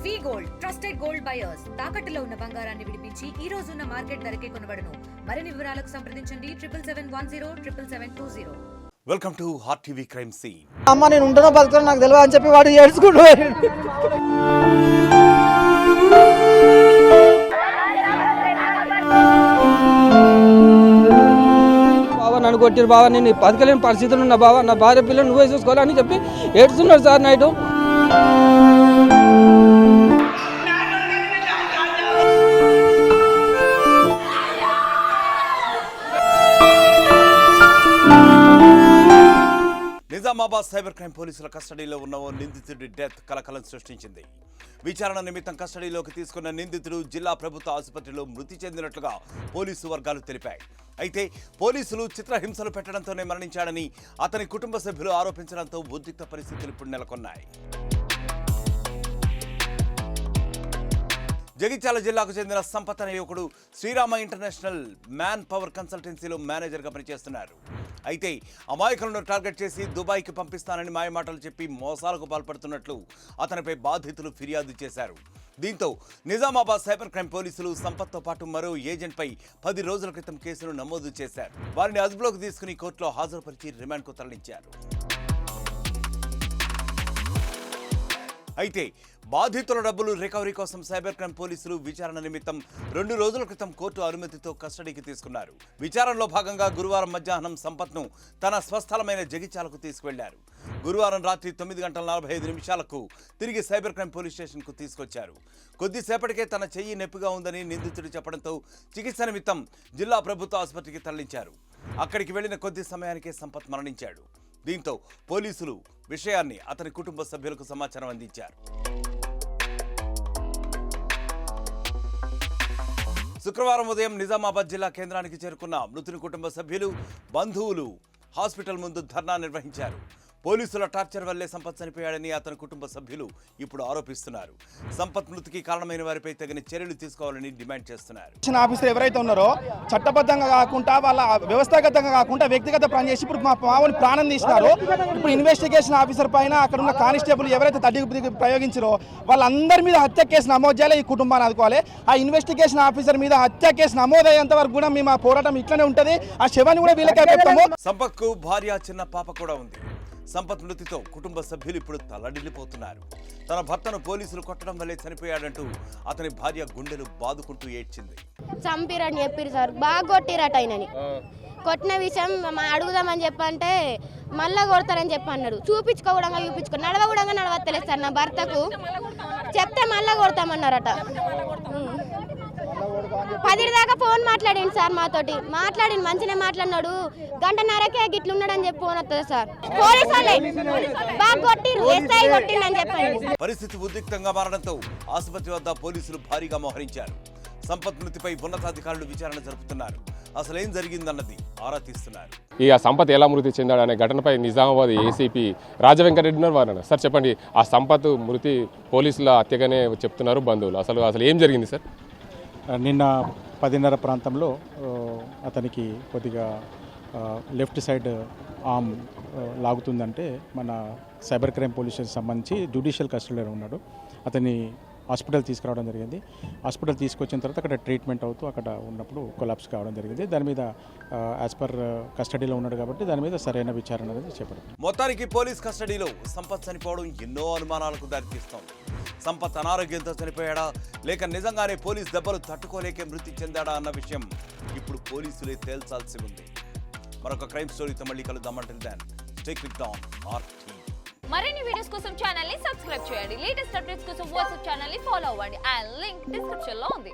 వి gold trusted gold buyers తాకట్టులో ఉన్న బంగారాన్ని విడిపించి ఈ రోజు ఉన్న మార్కెట్ ధరకే కొనబడును. మరిన్ని వివరాలకు సంప్రదించండి 77107720. Welcome to Hot TV crime scene. అమ్మ నేను ఉంటానో బతుకుతానో నాకు తెలియదు అని చెప్పి వాడు ఏడ్చుకుంటున్నాడు. బాబా నన్ను కొట్టిరు బాబా, నేను బతకలేని పరిస్థితులు ఉన్నా బాబా, నా భార్య పిల్లలు నువ్వే చూసుకోవాలని చెప్పి ఏడుస్తున్నాడు sir night. Nizamabad cyber crime పోలీసుల కస్టడీలో ఉన్న ఓ నిందితుడి డెత్ కలకలం సృష్టించింది. విచారణ నిమిత్తం కస్టడీలోకి తీసుకున్న నిందితుడు జిల్లా ప్రభుత్వ ఆసుపత్రిలో మృతి చెందినట్లుగా పోలీసు వర్గాలు తెలిపాయి. అయితే పోలీసులు చిత్రహింసలు పెట్టడంతోనే మరణించాడని అతని కుటుంబ సభ్యులు ఆరోపించడంతో ఉద్రిక్త పరిస్థితులు ఇప్పుడు నెలకొన్నాయి. జగిత్యాల జిల్లాకు చెందిన సంపత్ అనే యువకుడు శ్రీరామ ఇంటర్నేషనల్ మ్యాన్ పవర్ కన్సల్టెన్సీలో మేనేజర్గా పనిచేస్తున్నారు. అయితే అమాయకులను టార్గెట్ చేసి దుబాయ్కి పంపిస్తానని మాయమాటలు చెప్పి మోసాలకు పాల్పడుతున్నట్లు అతనిపై బాధితులు ఫిర్యాదు చేశారు. దీంతో నిజామాబాద్ సైబర్ క్రైమ్ పోలీసులు సంపత్తో పాటు మరో ఏజెంట్పై 10 రోజుల క్రితం కేసును నమోదు చేశారు. వారిని అదుపులోకి తీసుకుని కోర్టులో హాజరుపరిచి రిమాండ్కు తరలించారు. అయితే బాధితుల డబ్బులు రికవరీ కోసం సైబర్ క్రైమ్ పోలీసులు విచారణ నిమిత్తం 2 రోజుల క్రితం కోర్టు అనుమతితో కస్టడీకి తీసుకున్నారు. విచారణలో భాగంగా గురువారం మధ్యాహ్నం సంపత్ను తన స్వస్థలమైన జగిత్యాలకు తీసుకువెళ్లారు. గురువారం రాత్రి 9:45 తిరిగి సైబర్ క్రైమ్ పోలీస్ స్టేషన్కు తీసుకొచ్చారు. కొద్దిసేపటికే తన చెయ్యి నొప్పిగా ఉందని నిందితుడు చెప్పడంతో చికిత్స నిమిత్తం జిల్లా ప్రభుత్వ ఆసుపత్రికి తరలించారు. అక్కడికి వెళ్లిన కొద్ది సమయానికే సంపత్ మరణించాడు. దీంతో పోలీసులు విషయాన్ని అతని కుటుంబ సభ్యులకు సమాచారం అందించారు. శుక్రవారం ఉదయం నిజామాబాద్ జిల్లా కేంద్రానికి చేరుకున్న మృతుని కుటుంబ సభ్యులు, బంధువులు హాస్పిటల్ ముందు ధర్నా నిర్వహించారు. పోలీసుల టార్చర్ వల్లే సంపత్ చనిపోయాడని అతని కుటుంబ సభ్యులు ఇప్పుడు ఆరోపిస్తున్నారు. సంపత్ మృతికి కారణమైన వారిపై తగిన చర్యలు తీసుకోవాలని డిమాండ్ చేస్తున్నారు. ఆఫీసర్ ఎవరైతే ఉన్నారో చట్టబద్ధంగా కాకుండా వాళ్ళ వ్యవస్థాగతంగా కాకుండా వ్యక్తిగత పని చేసి ఇప్పుడు మా మామూలు ప్రాణం తీసినారు. ఇప్పుడు ఇన్వెస్టిగేషన్ ఆఫీసర్ పైన అక్కడ ఉన్న కానిస్టేబుల్ ఎవరైతే తడ్డి ప్రయోగించారో వాళ్ళందరి మీద హత్య కేసు నమోదు చేయాలి. ఈ కుటుంబాన్ని ఆదుకోవాలి. ఆ ఇన్వెస్టిగేషన్ ఆఫీసర్ మీద హత్య కేసు నమోదయ్యేంత వరకు కూడా మేము ఆ పోరాటం ఇట్లనే ఉంటుంది. ఆ శవాన్ని కూడా వీళ్ళకే చెప్తాము. సంపత్ కు భార్య, చిన్న పాప కూడా ఉంది. సంపత్ మృతితో కుటుంబ సభ్యులు ఇప్పుడు తల్లడిల్లిపోతున్నారు. తన భర్తను పోలీసులు కొట్టడం వల్లే చనిపోయాడంటూ అతని భార్య గుండెలు బాదుకుంటూ ఏడ్చింది. చంపిరని చెప్పారు సార్, బాగా కొట్టిరట ఆయనని. కొట్టిన విషయం అడుగుదామని చెప్పంటే మళ్ళా కొడతారని చెప్పి అన్నాడు. చూపించుకో నడవ కూడా నడవత్తలేదు సార్. నా భర్తకు చెప్తే మళ్ళా కొడతామన్నారట. 10 దాకా ఫోన్ మాట్లాడింది సార్, మాతోటి మాట్లాడి మంచిగా మాట్లాడినాడు. 1:30కే గిట్లున్నాడని చెప్పి ఫోన్ వస్తుంది సార్. పోలీసు వాళ్ళే బాగా కొట్టిరు, ఎస్ఐ కొట్టిందని చెప్పండి. పరిస్థితి ఉద్రిక్తంగా మారడంతో ఆసుపత్రి వద్ద పోలీసులు భారీగా మోహరించారు. సంపత్ మృతిపై ఉన్నతాధికారులు విచారణ జరుపుతున్నారు. అసలేం జరిగిందన్నది ఆరా తీస్తున్నారు. ఈ సంపత్ ఎలా మృతి చెందాడు అనే ఘటనపై నిజామాబాద్ ఏసీపీ రాజవెంకటరెడ్డి ఉన్నారు. సార్ చెప్పండి, ఆ సంపత్ మృతి పోలీసుల హత్యగానే చెప్తున్నారు బంధువులు. అసలు ఏం జరిగింది సార్? నిన్న 10:30 ప్రాంతంలో అతనికి కొద్దిగా లెఫ్ట్ సైడ్ ఆర్మ్ లాగుతుందంటే మన సైబర్ క్రైమ్ పోలీస్ స్టేషన్ సంబంధించి జ్యుడిషియల్ కస్టడీలో ఉన్నాడు. అతన్ని హాస్పిటల్ తీసుకురావడం జరిగింది. హాస్పిటల్ తీసుకొచ్చిన తర్వాత అక్కడ ట్రీట్మెంట్ అవుతూ అక్కడ ఉన్నప్పుడు కొలాప్స్ కావడం జరిగింది. దాని మీద యాజ్ పర్ కస్టడీలో ఉన్నాడు కాబట్టి దాని మీద సరైన విచారణ అనేది చేపడుతుంది. మొత్తానికి పోలీస్ కస్టడీలో సంపత్ చనిపోవడం ఎన్నో అనుమానాలకు దారితీస్తోంది. సంపత్ అనారోగ్యంతో చనిపోయాడా, లేక నిజంగానే పోలీస్ దెబ్బలు తట్టుకోలేకే మృతి చెందాడా అన్న విషయం ఇప్పుడు పోలీసులే తేల్చాల్సి ఉంది. మరొక క్రైమ్ స్టోరీతో మళ్ళీ కలుద్దాం. Until then stay clicked on RTV. మరిన్ని వీడియోస్ కోసం ఛానల్ ని సబ్స్క్రైబ్ చేయండి. లేటెస్ట్ అప్డేట్స్ కోసం వాట్సాప్ ఛానల్ ని ఫాలో అవ్వండి. ఆ లింక్ డిస్క్రిప్షన్ లో ఉంది.